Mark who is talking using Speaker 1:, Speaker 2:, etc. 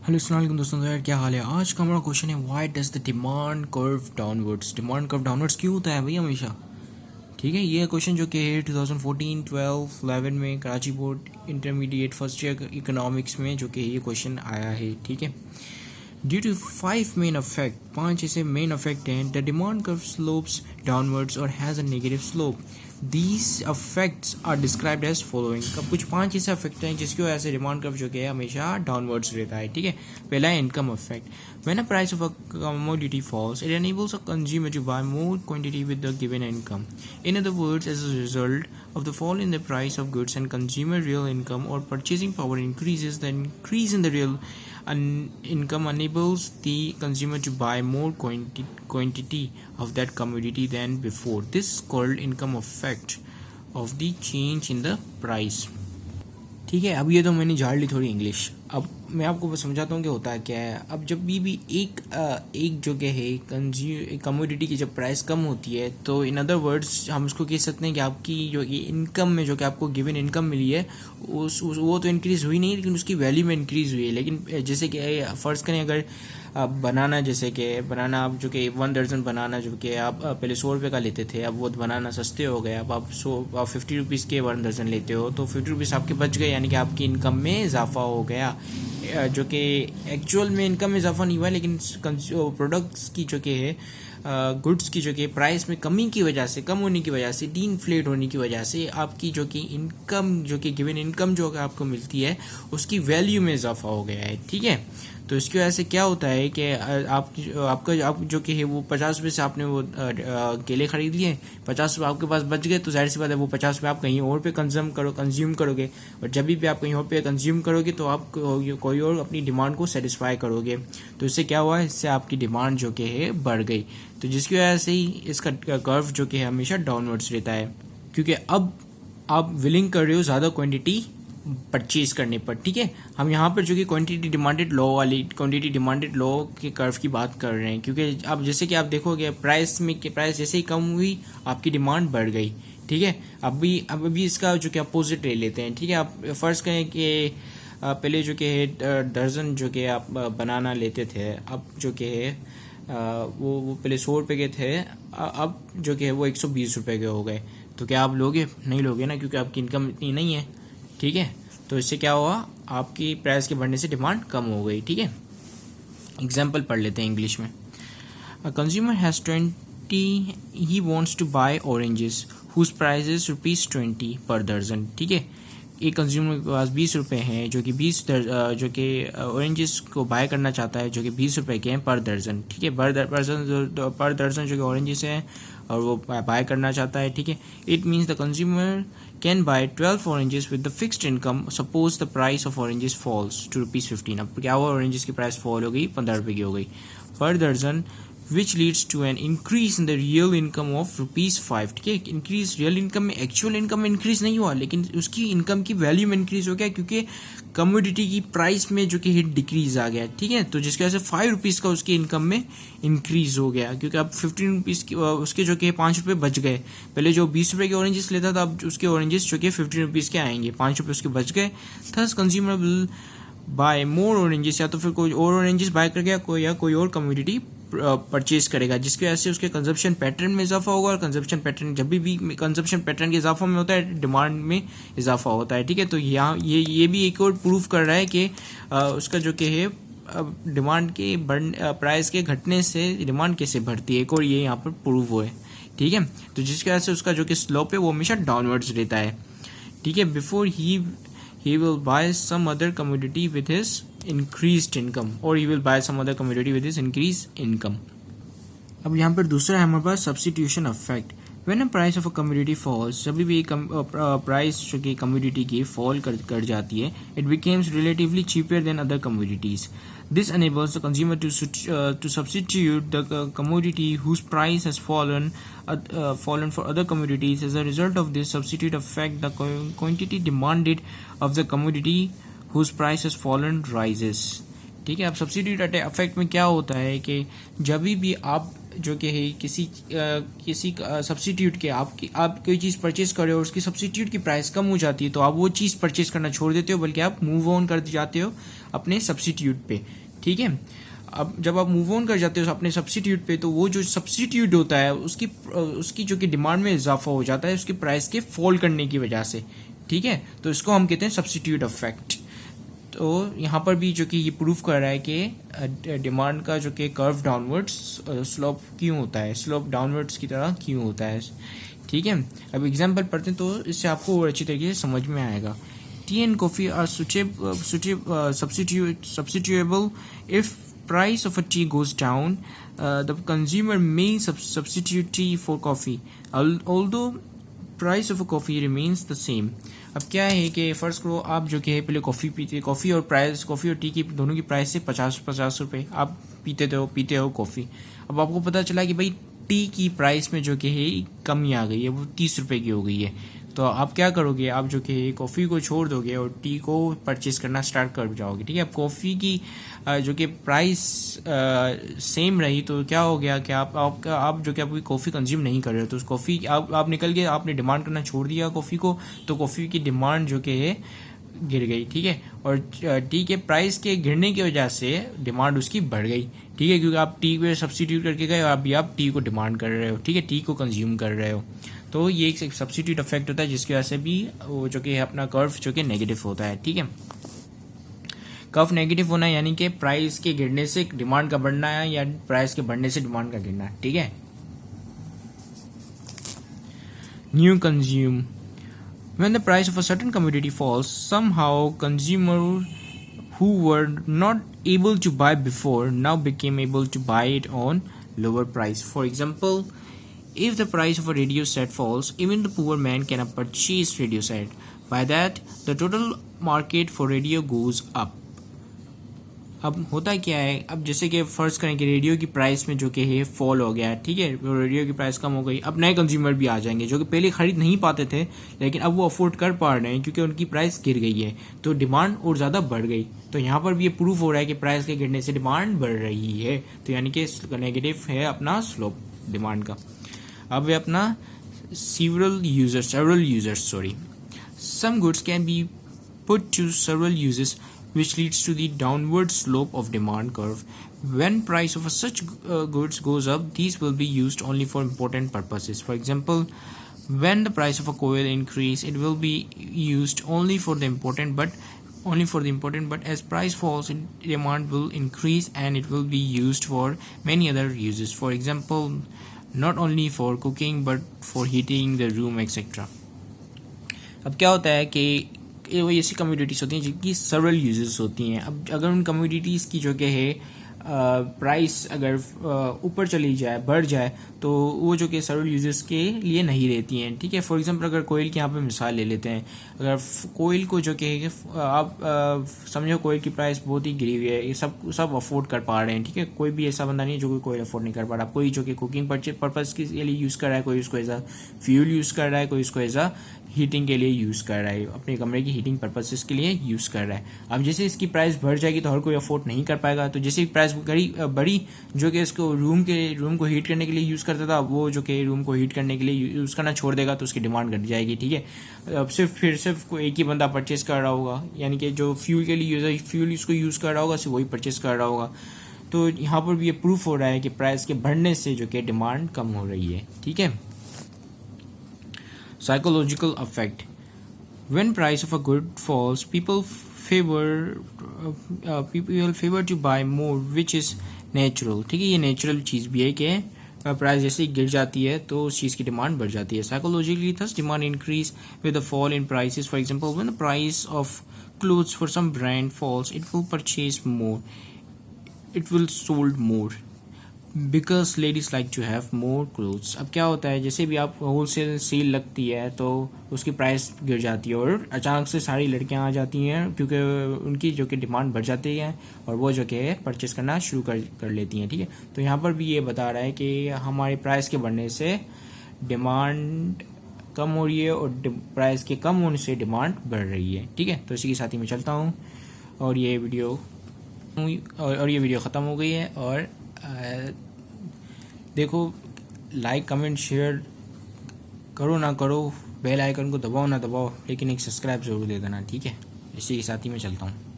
Speaker 1: Hello अस्सलाम वालेकुम दोस्तों, तो यार क्या हाल है। आज का हमारा क्वेश्चन है why does the demand curve downwards. Demand curve downwards क्यों होता है भाई हमेशा। ठीक है, ये क्वेश्चन जो कि है 2014, 12, 11 में Karachi board intermediate first year economics में जो कि ये क्वेश्चन आया है। ठीक है, ड्यू टू 5 मेन अफेक्ट, 5 ऐसे मेन अफेक्ट हैं। The demand curve slopes downwards और has a negative slope. These effects are described as following. अब कुछ 5 ऐसे अफेक्ट हैं जिसकी वजह से डिमांड कर्व जो कि है हमेशा डाउनवर्ड्स रहता है। ठीक है, पहला है income effect. When a price of a commodity falls, it enables a consumer to buy more quantity with the given income. In other words, as a result of the fall in the price of goods and consumer real income or purchasing power increases, the increase in the real income enables the consumer to buy more quantity of that commodity than before. This is called income effect of the change in the price. ठीक है, अब ये तो मैंने झाड़ ली थोड़ी English. अब मैं आपको बस समझाता हूँ कि होता है क्या है। अब जब भी एक जो क्या है कमोडिटी की जब प्राइस कम होती है, तो इन अदर वर्ड्स हम उसको कह सकते हैं कि आपकी जो ये इनकम में जो कि आपको गिवन इनकम मिली है वो तो इंक्रीज़ हुई नहीं, लेकिन उसकी वैल्यू में इंक्रीज़ हुई है। लेकिन जैसे कि फ़र्ज़ करें, अगर बनाना, जैसे कि बनाना आप जो कि 1 दर्जन बनाना जो कि आप पहले 100 रुपये का लेते थे, अब वो बनाना सस्ते हो गए। अब आप 50 रुपीज़ के 1 दर्जन लेते हो, तो 50 रुपीज़ आपके बच गए, यानी कि आपकी इनकम में इजाफा हो गया। जो कि एक्चुअल में इनकम में इजाफा नहीं हुआ, लेकिन प्रोडक्ट्स की जो कि है गुड्स की जो कि प्राइस में कमी की वजह से, कम होने की वजह से, डीइंफ्लेट होने की वजह से आपकी जो कि इनकम जो कि गिवन इनकम जो आपको मिलती है उसकी वैल्यू में इजाफा हो गया है। ठीक है, तो इसकी वजह से क्या होता है कि आप जो कि है वो 50 रुपये से आपने वो केले खरीद लिए, 50 रुपये आपके पास बच गए, तो जाहिर सी बात है वो 50 रुपये आप कहीं और पे कंज्यूम करोगे। और जब भी आप कहीं और पे कंज्यूम करोगे तो आप कोई और अपनी डिमांड को सेटिस्फाई करोगे। तो इससे क्या हुआ, इससे आपकी डिमांड जो कि है बढ़ गई। तो जिसकी वजह से ही इसका कर्व जो कि है हमेशा डाउनवर्ड्स रहता है, क्योंकि अब आप विलिंग कर रहे हो ज़्यादा क्वांटिटी परचेज करने पर। ठीक है, हम यहाँ पर जो कि क्वांटिटी डिमांडेड लॉ के कर्व की बात कर रहे हैं, क्योंकि अब जैसे कि आप देखोगे प्राइस जैसे ही कम हुई आपकी डिमांड बढ़ गई। ठीक है, अब भी इसका जो कि अपोजिट ले लेते हैं। ठीक है, आप फ़र्ज़ करें कि पहले जो कि है दर्जन जो कि आप बनाना लेते थे, अब जो कि है वो पहले 100 रुपये के थे, अब जो कि है वो 120 रुपये के हो गए। तो क्या आप लोगे? नहीं लोगे ना, क्योंकि आपकी इनकम इतनी नहीं है। ठीक है, तो इससे क्या हुआ, आपकी प्राइस के बढ़ने से डिमांड कम हो गई। ठीक है, एग्जाम्पल पढ़ लेते हैं इंग्लिश में। A consumer has 20, he wants to buy oranges whose price is ₹20 per दर्जन। ठीक है, एक कंज्यूमर के पास 20 रुपये हैं जो कि जो कि ऑरेंजेस को बाय करना चाहता है, जो कि 20 रुपये के हैं पर दर्जन। ठीक है, पर दर्जन जो कि ऑरेंजेस हैं और वो बाय करना चाहता है। ठीक है, it means the consumer can buy 12 oranges with the fixed income. Suppose the price of oranges falls to ₹15। अब क्या हुआ, ऑरेंजेस की प्राइस फॉल हो गई, 15 रुपये की हो गई पर दर्जन, which leads to an increase in the real income of ₹5। ठीक है, इंक्रीज रियल इनकम में, एक्चुअल इनकम में इंक्रीज नहीं हुआ, लेकिन उसकी इनकम की वैल्यू में इंक्रीज हो गया, क्योंकि कमोडिटी की प्राइस में जो कि हिट डिक्रीज आ गया। ठीक है, तो जिसकी वजह से ₹5 का उसकी इनकम में इंक्रीज हो गया, क्योंकि अब 15 रुपीज़ की उसके जो कि 5 रुपये बच गए। पहले जो 20 रुपये के ऑरेंजेस लेता था, अब उसके ऑरेंजेस जो कि 15 रुपीज़ के आएंगे, 5 रुपये उसके बच गए। Thus consumer will buy more oranges, या तो फिर कोई और ऑरेंजेस बाय कर गया कोई और कमोडिटी परचेज करेगा, जिसकी वजह से उसके कंजप्शन पैटर्न में इजाफा होगा। और कंजप्शन पैटर्न जब भी कंजप्शन पैटर्न के इजाफा में होता है, डिमांड में इजाफा होता है। ठीक है, तो यहाँ ये भी एक और प्रूफ कर रहा है कि उसका जो कि है डिमांड के प्राइस के घटने से डिमांड कैसे बढ़ती है, एक और ये यहाँ पर प्रूफ हुआ है। ठीक है, तो जिसकी वजह से उसका जो कि स्लोप है वो हमेशा डाउनवर्ड्स रहता है। ठीक है, before he will buy some other commodity with his increased income, or he will buy some other commodity with his increased income. अब यहाँ पर दूसरा है हमारे पास substitution effect. When a price of a commodity falls, जब भी price जो कि कमोडिटी की फॉल कर जाती है, it becomes relatively cheaper than other commodities. This enables the consumer to substitute the commodity whose price has fallen for other commodities. As a result of this substitute effect, the quantity demanded of the commodity whose price has fallen rises. ठीक है। अब substitute effect में क्या होता है कि जब भी आप जो कि है किसी सब्सिट्यूट के आप कोई चीज़ परचेज कर रहे हो और उसकी सब्सिट्यूट की प्राइस कम हो जाती है तो आप वो चीज़ परचेज करना छोड़ देते हो, बल्कि आप मूव ऑन कर जाते हो अपने सब्सिट्यूट पे। ठीक है। अब जब आप मूव ऑन कर जाते हो अपने सब्सिट्यूट पे तो वो जो सब्सिट्यूट होता है उसकी जो कि डिमांड में इजाफा हो जाता है उसकी प्राइस के फॉल करने की वजह से। ठीक है। तो इसको हम कहते हैं सब्सिट्यूट इफेक्ट। तो यहाँ पर भी जो कि ये प्रूव कर रहा है कि डिमांड का जो कि कर्व डाउनवर्ड्स स्लोप क्यों होता है, स्लोप डाउनवर्ड्स की तरह क्यों होता है। ठीक है। अब एग्जांपल पढ़ते हैं तो इससे आपको और अच्छी तरीके से समझ में आएगा। Tea and coffee are substitutable if price of a tea goes down, the consumer may substitute tea for coffee, although price of coffee remains the same. अब क्या है कि फ़र्ज़ करो आप जो कि है पहले कॉफ़ी पीते, कॉफ़ी और टी की दोनों की प्राइस से 50 रुपये आप पीते हो कॉफ़ी। अब आपको पता चला कि भाई टी की प्राइस में जो कि है कमी आ गई है, वो 30 रुपये की हो गई है। तो आप क्या करोगे, आप जो कि कॉफ़ी को छोड़ दोगे और टी को परचेज करना स्टार्ट कर जाओगे। ठीक है। अब कॉफ़ी की जो कि प्राइस सेम रही तो क्या हो गया कि आप जो कि आपकी कॉफ़ी कंज्यूम नहीं कर रहे हो तो उस कॉफ़ी आप निकल गए, आपने डिमांड करना छोड़ दिया कॉफ़ी को, तो कॉफ़ी की डिमांड जो कि है गिर गई। ठीक है। और टी के प्राइस के गिरने की वजह से डिमांड उसकी बढ़ गई। ठीक है। क्योंकि आप टी पे सब्सिट्यूट करके गए और अभी आप टी को डिमांड कर रहे हो। ठीक है। टी को कंज्यूम कर रहे हो। तो ये एक सब्सिट्यूट इफेक्ट होता है जिसकी वजह से भी वो जो कि अपना कर्व जो कि नेगेटिव होता है। ठीक है। कर्व नेगेटिव होना यानी कि प्राइस के गिरने से डिमांड का बढ़ना है या प्राइस के बढ़ने से डिमांड का गिरना है। ठीक है। New consume, when the price of a certain commodity falls, somehow consumers who were not able to buy before now became able to buy it on lower price. For example, if the price of a radio set falls, even the poor man cannot purchase radio set. By that, the total market for radio goes up. अब होता क्या है, अब जैसे कि फर्ज करें कि रेडियो की प्राइस में जो कि है फॉल हो गया है। ठीक है। रेडियो की प्राइस कम हो गई, अब नए कंज्यूमर भी आ जाएंगे जो कि पहले खरीद नहीं पाते थे लेकिन अब वो अफोर्ड कर पा रहे हैं क्योंकि उनकी प्राइस गिर गई है, तो डिमांड और ज़्यादा बढ़ गई। तो यहाँ पर भी ये प्रूफ हो रहा है कि प्राइस के गिरने से डिमांड बढ़ रही है। तो यानी कि नेगेटिव है अपना स्लोप डिमांड का। अब है अपना several users. Some goods can be put to several uses, which leads to the downward slope of demand curve. When price of such goods goes up, these will be used only for important purposes. For example, when the price of a coil increase, it will be used only for the important, but as price falls, demand will increase and it will be used for many other uses. For example, not only for cooking but for heating the room, etc. अब क्या होता है कि वो ऐसी कम्योडिटीज़ होती हैं जिनकी सेवरल यूजेस होती हैं। अब अगर उन कम्योडिटीज़ की जो कि है प्राइस अगर ऊपर चली जाए, बढ़ जाए, तो वो जो कि सेवरल यूजेस के लिए नहीं रहती हैं। ठीक है। फॉर एग्जांपल अगर कोयल की यहाँ पे मिसाल ले लेते हैं, अगर कोयल को जो कि आप समझो कोयल की प्राइस बहुत ही गिरी हुई है, ये सब अफोर्ड कर पा रहे हैं। ठीक है। कोई भी ऐसा बंदा नहीं है जो कोई कोयल अफोर्ड नहीं कर पा रहा। कोई जो कि कुकिंग पर्पज़ के लिए यूज़ कर रहा है, कोई उसको एज अ फ्यूल यूज़ कर रहा है, कोई उसको एज अ हीटिंग के लिए यूज़ कर रहा है, अपने कमरे की हीटिंग पर्पसेस के लिए यूज़ कर रहा है। अब जैसे इसकी प्राइस बढ़ जाएगी तो हर कोई अफोर्ड नहीं कर पाएगा। तो जैसे प्राइस बड़ी जो कि इसको रूम को हीट करने के लिए यूज़ करता था, वो जो कि रूम को हीट करने के लिए यूज़ करना छोड़ देगा तो उसकी डिमांड घट जाएगी। ठीक है। अब सिर्फ कोई एक ही बंदा परचेस कर रहा होगा, यानी कि जो फ्यूल के लिए फ्यूल इसको यूज़ कर रहा होगा सिर्फ वही परचेस कर रहा होगा। तो यहाँ पर भी ये प्रूफ हो रहा है कि प्राइस के बढ़ने से जो कि डिमांड कम हो रही है। ठीक है। Psychological effect. When price of a good falls, people favor to buy more, which is natural. ठीक है। ये नेचुरल चीज़ भी है कि प्राइस जैसे गिर जाती है तो उस चीज़ की डिमांड बढ़ जाती है। Psychologically, thus demand increase with the fall in prices. For example, when the price of clothes for some brand falls, it will purchase more. It will sold more. Because ladies like to have more clothes. अब क्या होता है, जैसे भी आप wholesale cell लगती है तो उसकी प्राइस गिर जाती है और अचानक से सारी लड़कियां आ जाती हैं क्योंकि उनकी जो कि डिमांड बढ़ जाती है और वो जो कि परचेस करना शुरू कर लेती हैं। ठीक है। तो यहाँ पर भी ये बता रहा है कि हमारी प्राइस के बढ़ने से डिमांड कम हो रही है और प्राइस के कम होने से डिमांड बढ़ रही है। ठीक है। तो इसी के साथ ही मैं चलता हूँ और ये वीडियो और ये वीडियो ख़त्म हो गई है। और देखो, लाइक कमेंट शेयर करो ना करो, बेल आइकन को दबाओ ना दबाओ, लेकिन एक सब्सक्राइब ज़रूर दे देना, ठीक है। इसी के साथ ही मैं चलता हूँ।